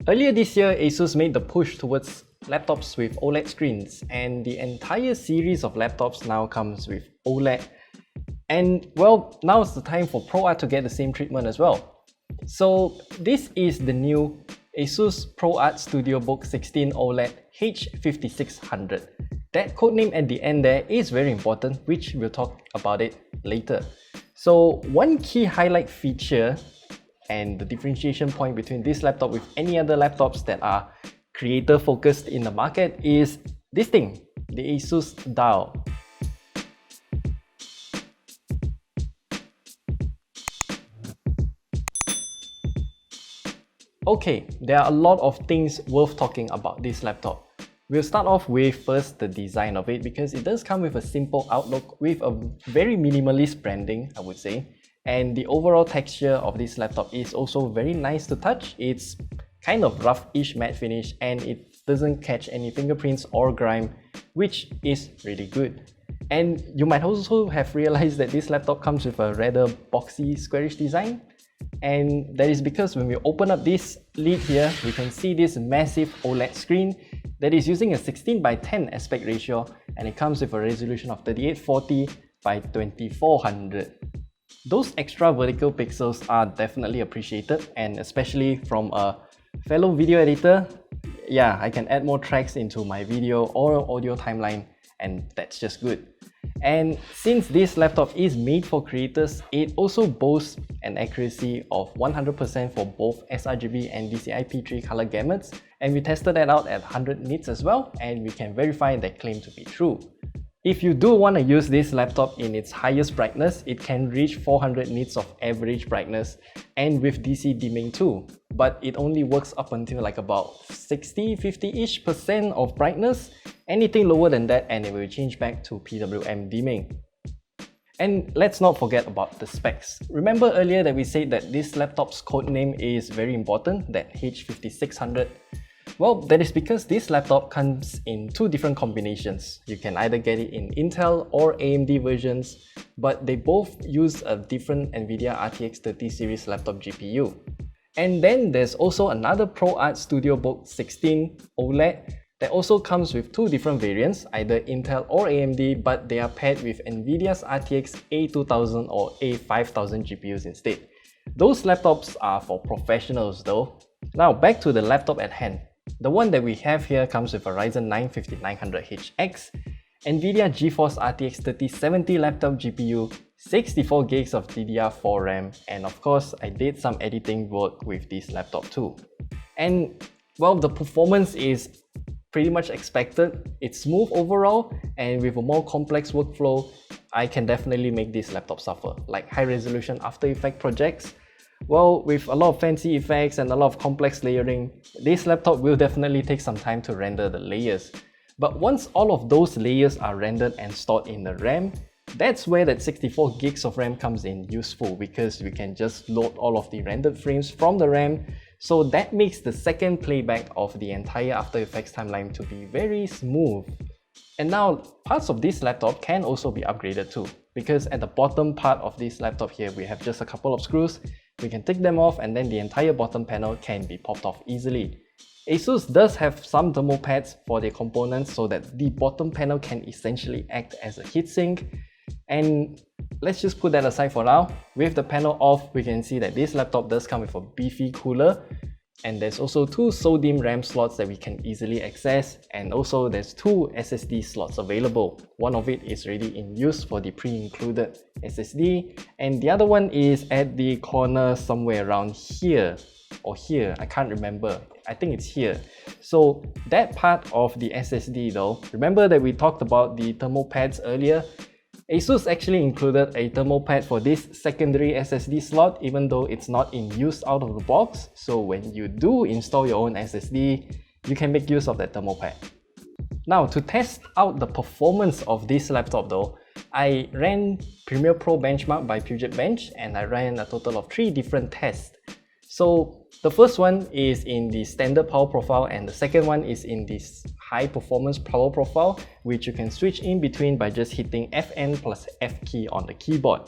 Earlier this year, ASUS made the push towards laptops with OLED screens, and the entire series of laptops now comes with OLED. And well, now it's the time for ProArt to get the same treatment as well. So this is the new ASUS ProArt Studiobook 16 OLED H5600. That codename at the end there is very important, which we'll talk about it later. So one key highlight feature and the differentiation point between this laptop with any other laptops that are creator focused in the market is this thing, the ASUS Dial. Okay, there are a lot of things worth talking about this laptop. We'll start off with first the design of it, because it does come with a simple outlook with a very minimalist branding, I would say. And the overall texture of this laptop is also very nice to touch. It's kind of rough-ish matte finish and it doesn't catch any fingerprints or grime, which is really good. And you might also have realized that this laptop comes with a rather boxy, squarish design. And that is because when we open up this lid here, we can see this massive OLED screen that is using a 16:10 aspect ratio, and it comes with a resolution of 3840 by 2400. Those extra vertical pixels are definitely appreciated, and especially from a fellow video editor, yeah, I can add more tracks into my video or audio timeline, and that's just good. And since this laptop is made for creators, it also boasts an accuracy of 100% for both sRGB and DCI-P3 color gamuts, and we tested that out at 100 nits as well, and we can verify that claim to be true. If you do want to use this laptop in its highest brightness, it can reach 400 nits of average brightness and with DC dimming too, but it only works up until like about 50-ish% of brightness. Anything lower than that and it will change back to PWM dimming. And let's not forget about the specs. Remember earlier that we said that this laptop's codename is very important, that H5600? Well, that is because this laptop comes in two different combinations. You can either get it in Intel or AMD versions, but they both use a different NVIDIA RTX 30 series laptop GPU. And then there's also another ProArt Studiobook 16 OLED that also comes with two different variants, either Intel or AMD, but they are paired with NVIDIA's RTX A2000 or A5000 GPUs instead. Those laptops are for professionals though. Now back to the laptop at hand. The one that we have here comes with a Ryzen 9 5900HX, NVIDIA GeForce RTX 3070 laptop GPU, 64 gigs of DDR4 RAM, and of course I did some editing work with this laptop too. And well, the performance is pretty much expected. It's smooth overall, and with a more complex workflow, I can definitely make this laptop suffer, like high resolution After Effects projects. Well, with a lot of fancy effects and a lot of complex layering, this laptop will definitely take some time to render the layers. But once all of those layers are rendered and stored in the RAM, that's where that 64 gigs of RAM comes in useful, because we can just load all of the rendered frames from the RAM. So that makes the second playback of the entire After Effects timeline to be very smooth. And now, parts of this laptop can also be upgraded too, because at the bottom part of this laptop here, we have just a couple of screws. We can take them off and then the entire bottom panel can be popped off easily. ASUS does have some thermal pads for their components so that the bottom panel can essentially act as a heatsink. And let's just put that aside for now. With the panel off, we can see that this laptop does come with a beefy cooler. And there's also two SO-DIMM RAM slots that we can easily access, and also there's two SSD slots available. One of it is already in use for the pre-included SSD, and the other one is at the corner somewhere around here, or here, I can't remember. I think it's here. So that part of the SSD though, remember that we talked about the thermal pads earlier? ASUS actually included a thermal pad for this secondary SSD slot, even though it's not in use out of the box. So when you do install your own SSD, you can make use of that thermal pad. Now, to test out the performance of this laptop though, I ran Premiere Pro Benchmark by Puget Bench, and I ran a total of 3 different tests. So the first one is in the standard power profile, and the second one is in this high performance power profile, which you can switch in between by just hitting Fn plus F key on the keyboard.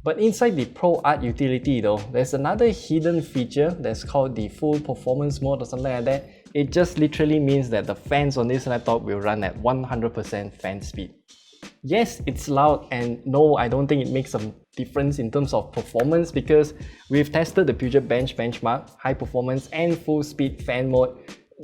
But inside the ProArt utility though, there's another hidden feature that's called the full performance mode or something like that. It just literally means that the fans on this laptop will run at 100% fan speed. Yes, it's loud, and no, I don't think it makes a difference in terms of performance because we've tested the Puget Bench benchmark, high performance and full speed fan mode.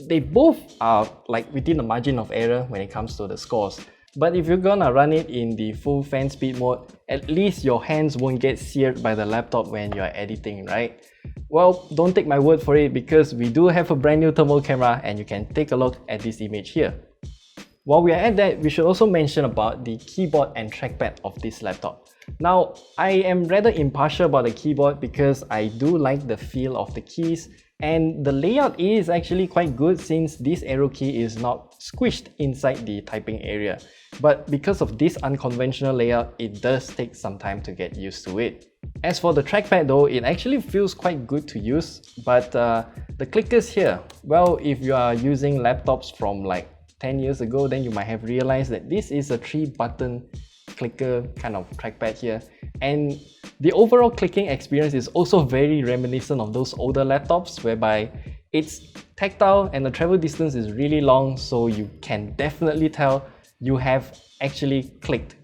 They both are like within the margin of error when it comes to the scores. But if you're gonna run it in the full fan speed mode, at least your hands won't get seared by the laptop when you're editing, right? Well, don't take my word for it because we do have a brand new thermal camera and you can take a look at this image here. While we are at that, we should also mention about the keyboard and trackpad of this laptop. Now, I am rather impartial about the keyboard because I do like the feel of the keys, and the layout is actually quite good since this arrow key is not squished inside the typing area. But because of this unconventional layout, it does take some time to get used to it. As for the trackpad though, it actually feels quite good to use, but the clickers here, well, if you are using laptops from like 10 years ago, then you might have realized that this is a 3-button clicker kind of trackpad here, and the overall clicking experience is also very reminiscent of those older laptops whereby it's tactile and the travel distance is really long, so you can definitely tell you have actually clicked.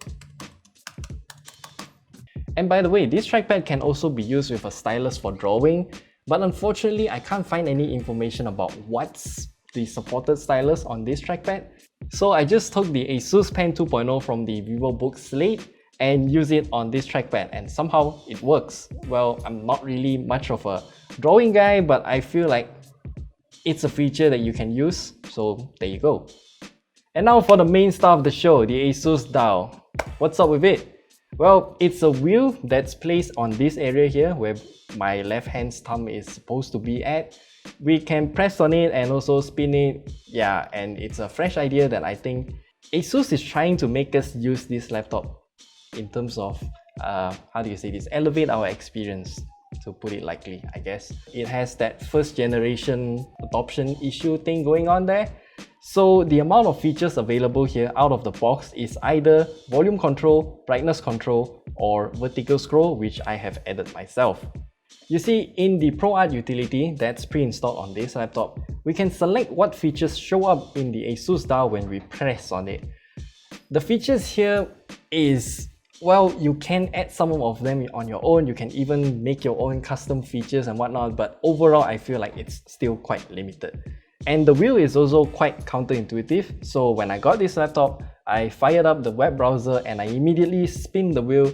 And by the way, this trackpad can also be used with a stylus for drawing, but unfortunately I can't find any information about what's the supported stylus on this trackpad. So I just took the ASUS Pen 2.0 from the VivoBook Slate and use it on this trackpad, and somehow it works. Well, I'm not really much of a drawing guy, but I feel like it's a feature that you can use, so there you go. And now for the main star of the show, the ASUS Dial. What's up with it? Well, it's a wheel that's placed on this area here where my left hand's thumb is supposed to be at. We can press on it and also spin it, yeah, and it's a fresh idea that I think ASUS is trying to make us use this laptop in terms of, how do you say this, elevate our experience, to put it lightly, I guess. It has that first generation adoption issue thing going on there. So the amount of features available here out of the box is either volume control, brightness control, or vertical scroll, which I have added myself. You see, in the ProArt utility that's pre-installed on this laptop, we can select what features show up in the ASUS Dial when we press on it. The features here is, well, you can add some of them on your own, you can even make your own custom features and whatnot, but overall I feel like it's still quite limited. And the wheel is also quite counterintuitive, so when I got this laptop, I fired up the web browser and I immediately spin the wheel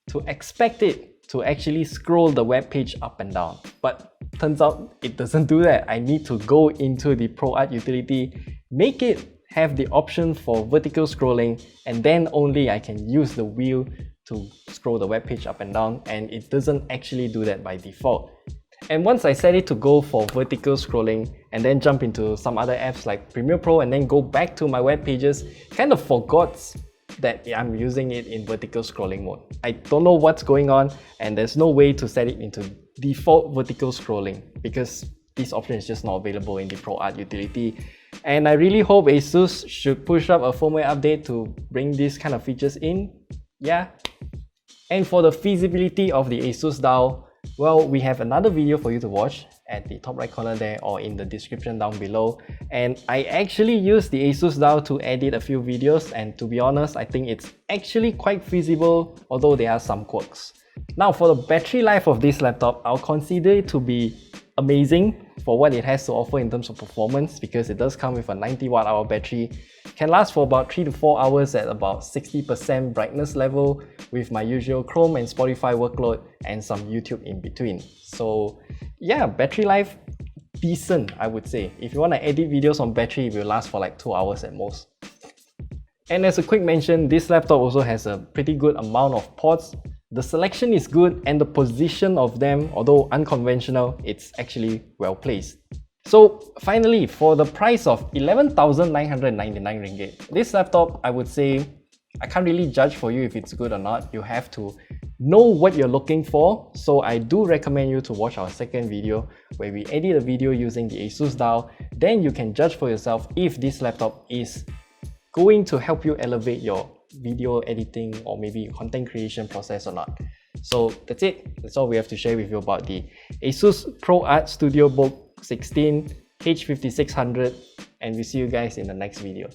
to expect it to actually scroll the web page up and down. But turns out it doesn't do that. I need to go into the ProArt utility, make it have the option for vertical scrolling, and then only I can use the wheel to scroll the web page up and down, and it doesn't actually do that by default. And once I set it to go for vertical scrolling and then jump into some other apps like Premiere Pro and then go back to my web pages, kind of forgot that I'm using it in vertical scrolling mode. I don't know what's going on, and there's no way to set it into default vertical scrolling because this option is just not available in the ProArt utility. And I really hope ASUS should push up a firmware update to bring these kind of features in. Yeah. And for the feasibility of the ASUS Dial, well, we have another video for you to watch at the top right corner there or in the description down below. And I actually used the ASUS Dial to edit a few videos, and to be honest, I think it's actually quite feasible, although there are some quirks. Now for the battery life of this laptop, I'll consider it to be amazing for what it has to offer in terms of performance, because it does come with a 90 watt-hour battery, can last for about 3 to 4 hours at about 60% brightness level with my usual Chrome and Spotify workload and some YouTube in between. So yeah, battery life decent, I would say. If you want to edit videos on battery, it will last for like 2 hours at most. And as a quick mention, this laptop also has a pretty good amount of ports. The selection is good and the position of them, although unconventional, it's actually well placed. So finally, for the price of 11,999 ringgit, this laptop, I would say, I can't really judge for you if it's good or not. You have to know what you're looking for. So I do recommend you to watch our second video where we edit a video using the ASUS Dial then you can judge for yourself if this laptop is going to help you elevate your video editing or maybe content creation process or not. So that's it. That's all we have to share with you about the ASUS ProArt Studiobook 16 H5600, and we'll see you guys in the next video.